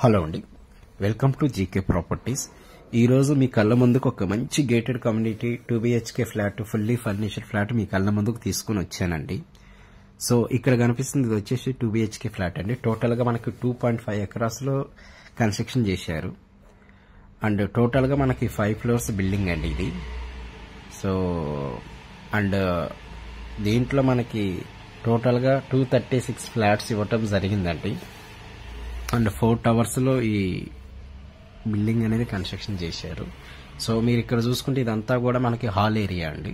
Hello అండి, welcome to GK properties. ఈరోజు మీ కళ్ళ ముందుకు ఒక మంచి gated community 2BHK flat, fully furniture flat మీ కళ్ళ ముందుకు తీసుకుని వచ్చానండి. సో ఇక్కడ కనిపిస్తుంది, ఇది వచ్చేసి 2BHK ఫ్లాట్ అండి. టోటల్గా మనకి 2.5 ఎకరాస్లో కన్స్ట్రక్షన్ చేశారు. అండ్ టోటల్గా మనకి 5 ఫ్లోర్స్ బిల్డింగ్ అండి ఇది. సో అండ్ దీంట్లో మనకి టోటల్గా 236 ఫ్లాట్స్ ఇవ్వటం జరిగిందండి. అండ్ 4 టవర్స్లో ఈ బిల్డింగ్ అనేది కన్స్ట్రక్షన్ చేశారు. సో మీరు ఇక్కడ చూసుకుంటే ఇదంతా కూడా మనకి హాల్ ఏరియా అండి.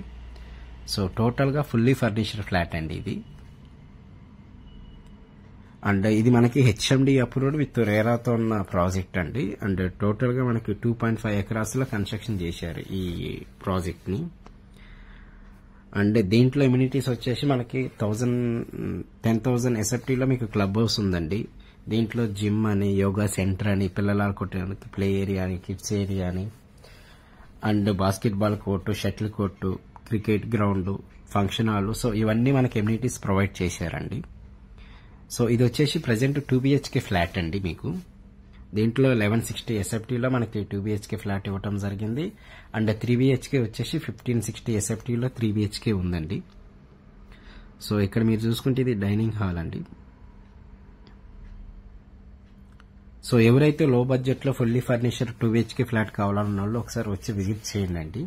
సో టోటల్గా ఫుల్లీ ఫర్నిచర్ ఫ్లాట్ అండి ఇది. అండ్ ఇది మనకి HMD అప్రూవ్డ్ విత్ రేరాతో ఉన్న ప్రాజెక్ట్ అండి. అండ్ టోటల్గా మనకి 2.5 ఎకరాస్లో కన్స్ట్రక్షన్ చేశారు ఈ ప్రాజెక్ట్ని. అండ్ దీంట్లో ఇమ్యూనిటీస్ వచ్చేసి మనకి 10,000 SFTలో మీకు క్లబ్ హౌస్ ఉందండి. దీంట్లో జిమ్ అని, యోగా సెంటర్ అని, పిల్లలు ఆడుకోవడానికి ప్లే ఏరియా అని, కిడ్స్ ఏరియా అని, and basketball court, shuttle court, cricket ground, function hall. So ఇవన్నీ మనకి ఎమ్యూనిటీస్ ప్రొవైడ్ చేశారండి. సో ఇది వచ్చేసి ప్రజెంట్ 2BHK ఫ్లాట్ అండి మీకు. దీంట్లో 1160 SFTలో మనకి 2BHK ఫ్లాట్ ఇవ్వటం జరిగింది. అండ్ 3BHK వచ్చేసి 1560 SFTలో 3BHK ఉందండి. సో ఇక్కడ మీరు చూసుకుంటే ఇది డైనింగ్ హాల్ అండి. సో ఎవరైతే లో బడ్జెట్లో ఫుల్లీ ఫర్నిచర్ 2BHK ఫ్లాట్ కావాలన్న వాళ్ళు ఒకసారి వచ్చి విజిట్ చేయండి.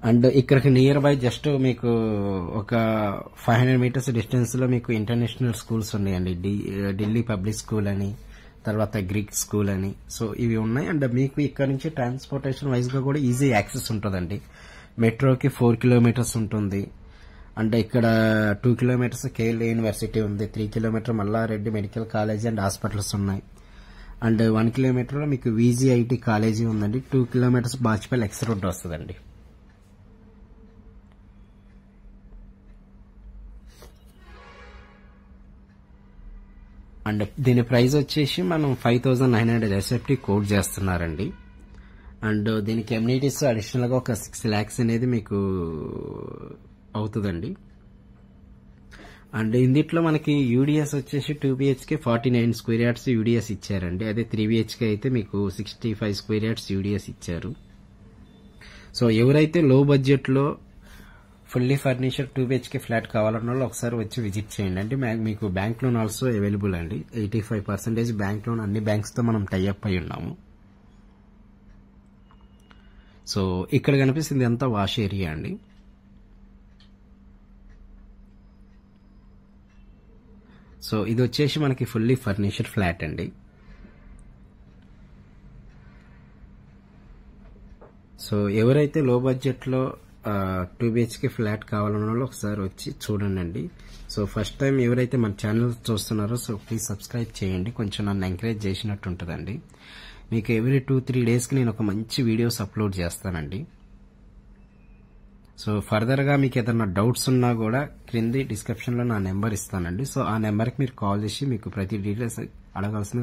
అండ్ ఇక్కడికి నియర్ బై జస్ట్ మీకు ఒక 500 మీటర్స్ డిస్టెన్స్ లో మీకు ఇంటర్నేషనల్ స్కూల్స్ ఉన్నాయండి. ఢిల్లీ పబ్లిక్ స్కూల్ అని, తర్వాత గ్రీక్ స్కూల్ అని. సో ఇవి ఉన్నాయి. అండ్ మీకు ఇక్కడ నుంచి ట్రాన్స్పోర్టేషన్ వైజ్ గా కూడా ఈజీ యాక్సెస్ ఉంటుందండి. మెట్రోకి 4 కిలోమీటర్స్ ఉంటుంది. అండ్ ఇక్కడ 2 కిలోమీటర్స్ కేఎల్ యూనివర్సిటీ ఉంది. 3 kilometer Malla Reddy medical college and hospitals ఉన్నాయి. అండ్ 1 కిలోమీటర్ లో మీకు VGIT కాలేజీ ఉందండి. 2 కిలోమీటర్స్ బాచ్పల్లి ఎక్స్ రోడ్ వస్తుందండి. అండ్ దీని ప్రైస్ వచ్చేసి మనం 5,900 SFT కోట్ చేస్తున్నారండి. అండ్ దీనికి ఎమ్యూనిటీస్ అడిషనల్ గా ఒక 6 lakhs అనేది మీకు అవుతుందండి. అండ్ ఇందిట్లో మనకి యూడిఎస్ వచ్చేసి 2BHK 49 స్క్వేర్ యార్డ్స్ యూడిఎస్ ఇచ్చారండి. అదే 3BHK అయితే మీకు 65 స్క్వేర్ యార్డ్స్ యూడిఎస్ ఇచ్చారు. సో ఎవరైతే లో బడ్జెట్ లో ఫుల్లీ ఫర్నిచర్ 2BHK ఫ్లాట్ కావాలన్న వాళ్ళు ఒకసారి వచ్చి విజిట్ చేయండి. అంటే మీకు బ్యాంక్ లోన్ ఆల్సో అవైలబుల్ అండి. 85% బ్యాంక్ లోన్ అన్ని బ్యాంక్స్ తో మనం టైఅప్ అయి ఉన్నాము. సో ఇక్కడ కనిపిస్తుంది అంతా వాష్ ఏరియా అండి. సో ఇది వచ్చేసి మనకి ఫుల్లీ ఫర్నిచర్ ఫ్లాట్ అండి. సో ఎవరైతే లో బడ్జెట్ లో 2BHK ఫ్లాట్ కావాలన్న వాళ్ళు ఒకసారి వచ్చి చూడండి. సో ఫస్ట్ టైం ఎవరైతే మన ఛానల్ చూస్తున్నారో సో ప్లీజ్ సబ్స్క్రైబ్ చేయండి. కొంచెం నన్ను ఎంకరేజ్ చేసినట్టు ఉంటుందండి. మీకు ఎవ్రీ 2-3 డేస్కి నేను ఒక మంచి వీడియోస్ అప్లోడ్ చేస్తానండి. సో ఫర్దర్ గా మీకు ఏదైనా డౌట్స్ ఉన్నా కూడా క్రింది డిస్క్రిప్షన్ లో నా నెంబర్ ఇస్తానండి. సో ఆ నెంబర్కి మీరు కాల్ చేసి మీకు ప్రతి డీటెయిల్స్ అడగాల్సిన